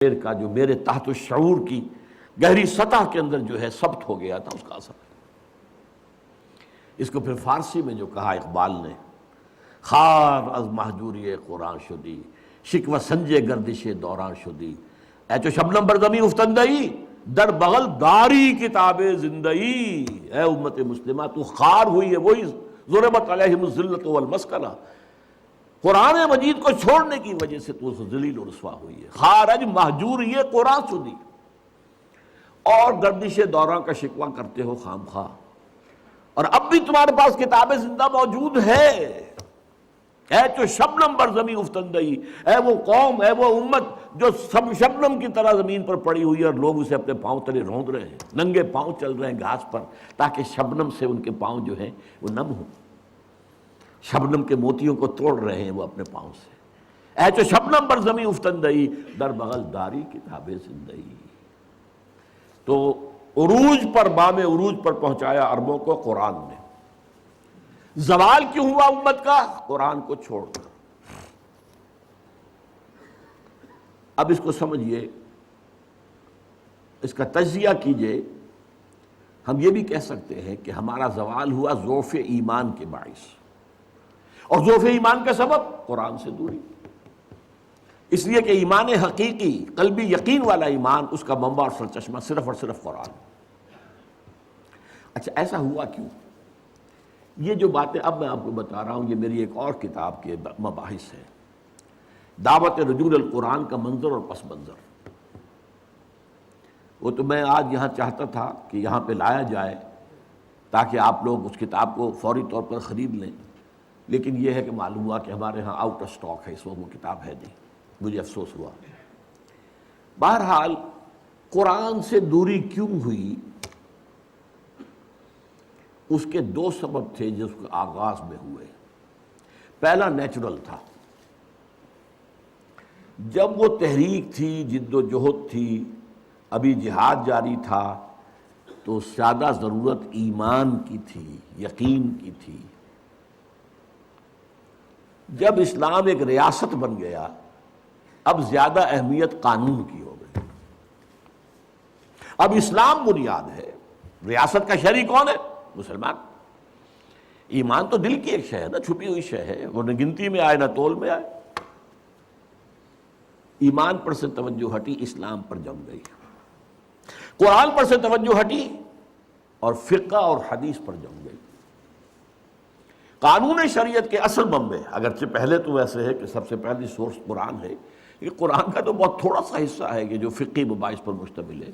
کا جو میرے تحت الشعور کی گہری سطح کے اندر جو ہے ثبت ہو گیا تھا، اس کا اثر. اس کو پھر فارسی میں جو کہا اقبال نے، خار از مہجوری قرآن شدی، شکوہ سنجے گردش دوران شدی، اے چو شبنم بر زمین افتندئی، در بغل داری کتاب زندئی. اے امت مسلمہ، تو خار ہوئی ہے، وہی ضربت علیہم الذلۃ والمسکنہ. قرآن مجید کو چھوڑنے کی وجہ سے تو ذلیل و رسوا ہوئی ہے. خارج مہجور یہ قرآن شدی، اور گردش دوران کا شکوہ کرتے ہو خام خواہ. اور اب بھی تمہارے پاس کتاب زندہ موجود ہے. اے تو شبنم بر زمین افتندئی، اے وہ قوم، اے وہ امت جو سب شبنم کی طرح زمین پر پڑی ہوئی ہے، اور لوگ اسے اپنے پاؤں تلے روند رہے ہیں، ننگے پاؤں چل رہے ہیں گھاس پر، تاکہ شبنم سے ان کے پاؤں جو ہیں وہ نم ہوں. شبنم کے موتیوں کو توڑ رہے ہیں وہ اپنے پاؤں سے. اے چو شبنم بر زمین افتندئی، در بغل داری کتاب زندئی. تو عروج پر، بام عروج پر پہنچایا عربوں کو قرآن نے. زوال کیوں ہوا امت کا؟ قرآن کو چھوڑ کر. اب اس کو سمجھیے، اس کا تجزیہ کیجئے. ہم یہ بھی کہہ سکتے ہیں کہ ہمارا زوال ہوا ضعف ایمان کے باعث، اور ضعف ایمان کا سبب قرآن سے دوری. اس لیے کہ ایمان حقیقی، قلبی یقین والا ایمان، اس کا منبع اور سرچشمہ صرف اور صرف قرآن. اچھا، ایسا ہوا کیوں؟ یہ جو باتیں اب میں آپ کو بتا رہا ہوں، یہ میری ایک اور کتاب کے مباحث ہیں، دعوت رجوع القرآن کا منظر اور پس منظر. وہ تو میں آج یہاں چاہتا تھا کہ یہاں پہ لایا جائے تاکہ آپ لوگ اس کتاب کو فوری طور پر خرید لیں، لیکن یہ ہے کہ معلوم ہوا کہ ہمارے ہاں آؤٹ آف سٹاک ہے، اس وقت وہ کتاب ہے نہیں. مجھے افسوس ہوا. بہرحال قرآن سے دوری کیوں ہوئی؟ اس کے دو سبب تھے جس کے آغاز میں ہوئے. پہلا نیچرل تھا. جب وہ تحریک تھی، جد و جہد تھی، ابھی جہاد جاری تھا، تو زیادہ ضرورت ایمان کی تھی، یقین کی تھی. جب اسلام ایک ریاست بن گیا، اب زیادہ اہمیت قانون کی ہو گئی. اب اسلام بنیاد ہے، ریاست کا شہری کون ہے؟ مسلمان. ایمان تو دل کی ایک شے ہے نا، چھپی ہوئی شے ہے، وہ نہ گنتی میں آئے نہ تول میں آئے. ایمان پر سے توجہ ہٹی، اسلام پر جم گئی. قرآن پر سے توجہ ہٹی اور فقہ اور حدیث پر جم گئی. قانون شریعت کے اصل منبع، اگرچہ پہلے تو ایسے ہے کہ سب سے پہلی سورس قرآن ہے، یہ قرآن کا تو بہت تھوڑا سا حصہ ہے کہ جو فقہی مباحث پر مشتمل ہے.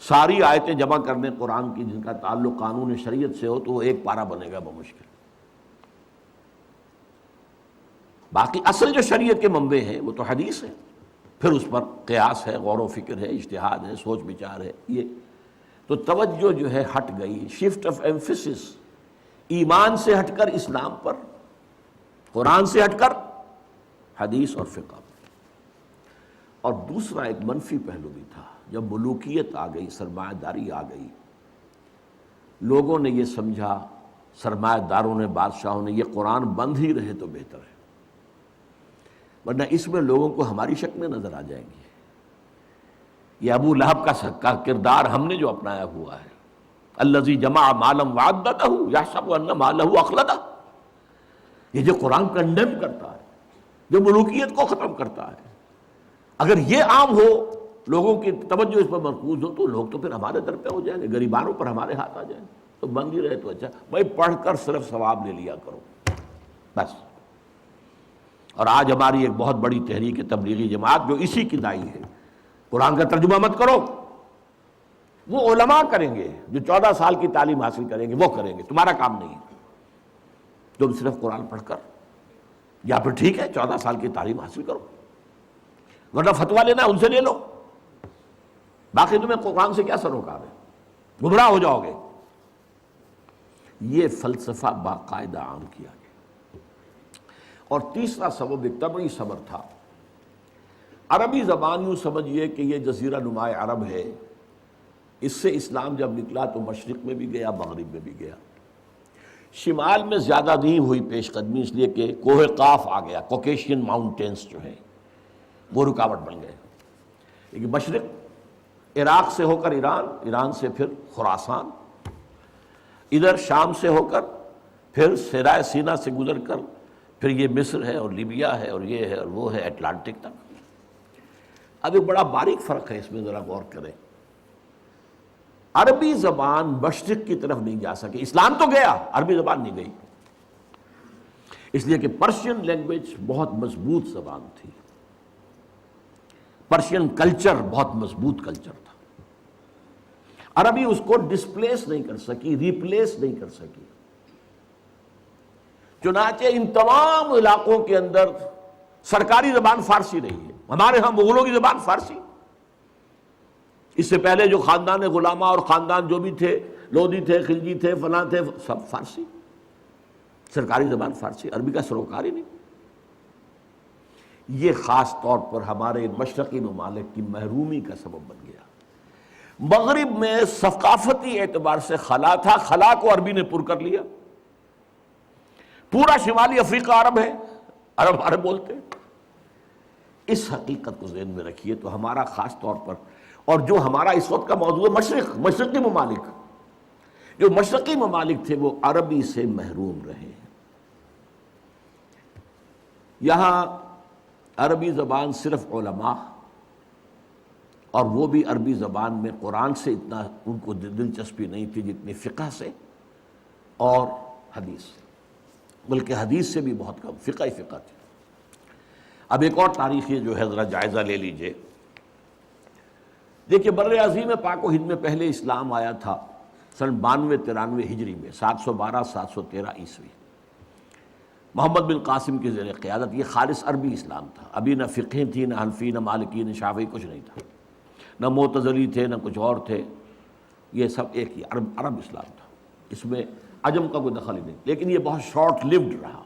ساری آیتیں جمع کرنے قرآن کی جن کا تعلق قانون شریعت سے ہو تو وہ ایک پارہ بنے گا بمشکل. باقی اصل جو شریعت کے منبع ہیں وہ تو حدیث ہے، پھر اس پر قیاس ہے، غور و فکر ہے، اجتہاد ہے، سوچ بچار ہے. یہ تو توجہ جو ہے ہٹ گئی، شفٹ آف ایمفیسس، ایمان سے ہٹ کر اسلام پر، قرآن سے ہٹ کر حدیث اور فقہ پر. اور دوسرا ایک منفی پہلو بھی تھا. جب ملوکیت آ گئی، سرمایہ داری آ گئی، لوگوں نے یہ سمجھا، سرمایہ داروں نے، بادشاہوں نے، یہ قرآن بند ہی رہے تو بہتر ہے، ورنہ اس میں لوگوں کو ہماری شکلیں نظر آ جائیں گی. یہ ابو لہب کا کردار ہم نے جو اپنایا ہوا ہے، الذی جمع مالا وعددہ یحسب ان مالہ اخلدہ. یہ جو قرآن کنڈیم کرتا ہے، جو ملوکیت کو ختم کرتا ہے، اگر یہ عام ہو، لوگوں کی توجہ اس پر مرکوز ہو، تو لوگ تو پھر ہمارے در پہ ہو جائیں گے، غریبانوں پر ہمارے ہاتھ آ جائیں گے. تو بند ہی رہے تو اچھا، بھائی پڑھ کر صرف ثواب لے لیا کرو بس. اور آج ہماری ایک بہت بڑی تحریک تبلیغی جماعت جو اسی کی داعی ہے، قرآن کا ترجمہ مت کرو. وہ علماء کریں گے جو 14 سال کی تعلیم حاصل کریں گے، وہ کریں گے، تمہارا کام نہیں ہے. تم صرف قرآن پڑھ کر، یا پھر ٹھیک ہے 14 سال کی تعلیم حاصل کرو، ورنہ فتویٰ لینا ان سے لے لو، باقی تمہیں قرآن سے کیا سروکار ہے، گمراہ ہو جاؤ گے. یہ فلسفہ باقاعدہ عام کیا گیا. اور تیسرا سبب ایک طبعی سبب تھا. عربی زبان یوں سمجھیے کہ یہ جزیرہ نمائے عرب ہے، اس سے اسلام جب نکلا تو مشرق میں بھی گیا، مغرب میں بھی گیا. شمال میں زیادہ نہیں ہوئی پیش قدمی، اس لیے کہ کوہ قاف آ گیا، کوکیشین ماؤنٹینز جو ہیں وہ رکاوٹ بن گئے. ایک مشرق عراق سے ہو کر ایران، ایران سے پھر خراسان، ادھر شام سے ہو کر پھر صحرائے سینا سے گزر کر پھر یہ مصر ہے اور لیبیا ہے اور یہ ہے اور وہ ہے، اٹلانٹک تک۔ اب ایک بڑا باریک فرق ہے اس میں، ذرا غور کریں۔ عربی زبان مشرق کی طرف نہیں جا سکے، اسلام تو گیا، عربی زبان نہیں گئی، اس لیے کہ پرشین لینگویج بہت مضبوط زبان تھی، پرشین کلچر بہت مضبوط کلچر تھا، عربی اس کو ڈسپلیس نہیں کر سکی، ریپلیس نہیں کر سکی۔ چنانچہ ان تمام علاقوں کے اندر سرکاری زبان فارسی رہی ہے۔ ہمارے ہاں مغلوں کی زبان فارسی، اس سے پہلے جو خاندان غلامہ اور خاندان جو بھی تھے، لودھی تھے، خلجی تھے، فلاں تھے، سب فارسی، سرکاری زبان فارسی، عربی کا سروکار ہی نہیں۔ یہ خاص طور پر ہمارے مشرقی ممالک کی محرومی کا سبب بن گیا۔ مغرب میں ثقافتی اعتبار سے خلا تھا، خلا کو عربی نے پر کر لیا۔ پورا شمالی افریقہ عرب ہے، عرب بولتے ہیں۔ اس حقیقت کو ذہن میں رکھیے تو ہمارا خاص طور پر، اور جو ہمارا اس وقت کا موضوع ہے مشرقی ممالک، جو مشرقی ممالک تھے وہ عربی سے محروم رہے ہیں۔ یہاں عربی زبان صرف علماء، اور وہ بھی عربی زبان میں قرآن سے اتنا ان کو دلچسپی نہیں تھی جتنی فقہ سے اور حدیث سے، بلکہ حدیث سے بھی بہت کم، فقہ ہی فقہ تھی۔ اب ایک اور تاریخی جو ہے ذرا جائزہ لے لیجئے۔ دیکھیے بر عظیم پاک و ہند میں پہلے اسلام آیا تھا سن 92-93 ہجری میں، 712-713 عیسوی، محمد بن قاسم کی زیر قیادت۔ یہ خالص عربی اسلام تھا، ابھی نہ فقہ تھی، نہ حنفی، نہ مالکی، نہ شافعی، کچھ نہیں تھا، نہ معتزلی تھے، نہ کچھ اور تھے، یہ سب ایک ہی عرب اسلام تھا، اس میں عجم کا کوئی دخل ہی نہیں۔ لیکن یہ بہت شارٹ لیوڈ رہا۔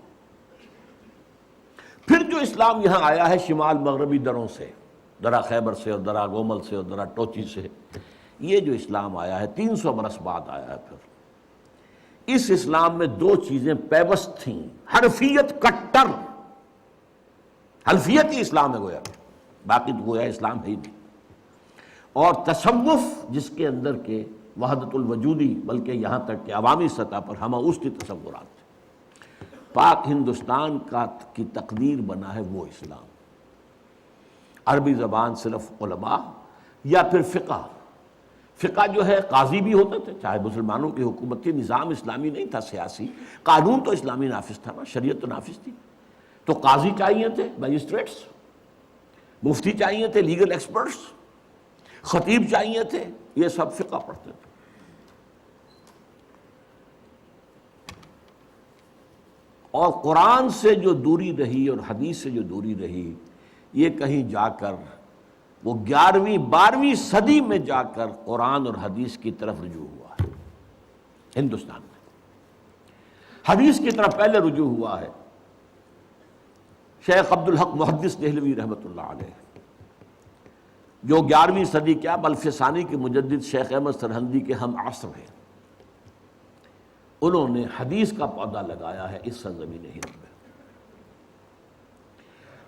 پھر جو اسلام یہاں آیا ہے شمال مغربی دروں سے، درہ خیبر سے اور درہ گومل سے اور درہ ٹوچی سے، یہ جو اسلام آیا ہے 300 برس بعد آیا ہے۔ پھر اس اسلام میں دو چیزیں پیوست تھیں، حنفیت کٹر، حنفیت ہی اسلام ہے گویا، باقی تو گویا اسلام ہے ہی نہیں، اور تصوف جس کے اندر کے وحدت الوجودی، بلکہ یہاں تک کہ عوامی سطح پر ہمہ استی تصورات تھے۔ پاک ہندوستان کی تقدیر بنا ہے وہ اسلام۔ عربی زبان صرف علماء یا پھر فقہ جو ہے قاضی بھی ہوتے تھے، چاہے مسلمانوں کی حکومت تھی، نظام اسلامی نہیں تھا سیاسی، قانون تو اسلامی نافذ تھا نا، شریعت تو نافذ تھی، تو قاضی چاہیے تھے، مجسٹریٹس، مفتی چاہیے تھے، لیگل ایکسپرٹس، خطیب چاہیے تھے، یہ سب فقہ پڑھتے تھے۔ اور قرآن سے جو دوری رہی اور حدیث سے جو دوری رہی، یہ کہیں جا کر وہ 11ویں 12ویں صدی میں جا کر قرآن اور حدیث کی طرف رجوع ہوا ہے ہندوستان میں۔ حدیث کی طرف پہلے رجوع ہوا ہے شیخ عبدالحق محدث دہلوی رحمۃ اللہ علیہ، جو 11ویں صدی کیا بلکہ ثانی کے مجدد شیخ احمد سرہندی کے ہم عصر ہیں۔ انہوں نے حدیث کا پودا لگایا ہے اس سرزمین ہند میں۔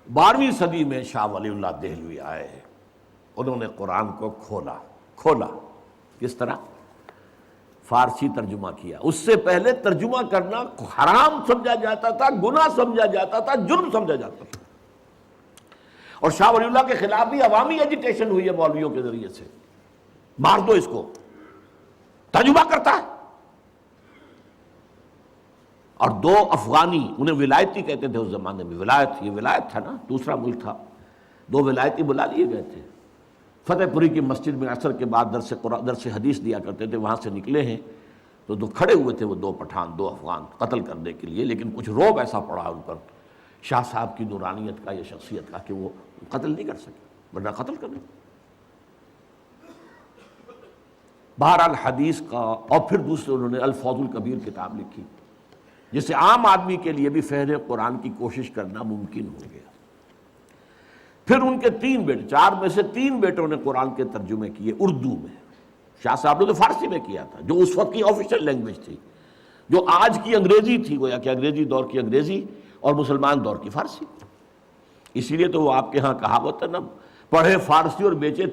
12ویں صدی میں شاہ ولی اللہ دہلوی آئے، انہوں نے قرآن کو کھولا۔ کس طرح؟ فارسی ترجمہ کیا۔ اس سے پہلے ترجمہ کرنا حرام سمجھا جاتا تھا، گناہ سمجھا جاتا تھا، جرم سمجھا جاتا تھا، اور شاہ ولی اللہ کے خلاف بھی عوامی ایجیٹیشن ہوئی ہے مولویوں کے ذریعے سے، مار دو اس کو، ترجمہ کرتا ہے۔ اور 2 افغانی، انہیں ولایتی کہتے تھے اس زمانے میں، یہ ولایت تھا نا، دوسرا ملک تھا، 2 ولایتی بلا لیے گئے تھے۔ فتح پوری کی مسجد میں عصر کے بعد درس حدیث دیا کرتے تھے، وہاں سے نکلے ہیں تو کھڑے ہوئے تھے وہ 2 پٹھان، 2 افغان قتل کرنے کے لیے، لیکن کچھ رعب ایسا پڑا ان پر شاہ صاحب کی نورانیت کا یا شخصیت کا کہ وہ قتل نہیں کر سکے، ورنہ قتل کرنے۔ بہرحال حدیث کا، اور پھر دوسرے انہوں نے الفوز الکبیر کتاب لکھی، جس سے عام آدمی کے لیے بھی فہم قرآن کی کوشش کرنا ممکن ہو گیا۔ پھر ان کے 3 بیٹے، 4 میں سے 3 بیٹوں نے قرآن کے ترجمے کیے اردو میں۔ شاہ صاحب نے تو فارسی میں کیا تھا، جو اس وقت کی آفیشیل لینگویج تھی، جو آج کی انگریزی تھی، گویا کہ انگریزی دور کی انگریزی اور مسلمان دور کی فارسی۔ اسی لیے تو وہ آپ کے ہاں کہاوت ہے نا، پڑھے فارسی اور بیچے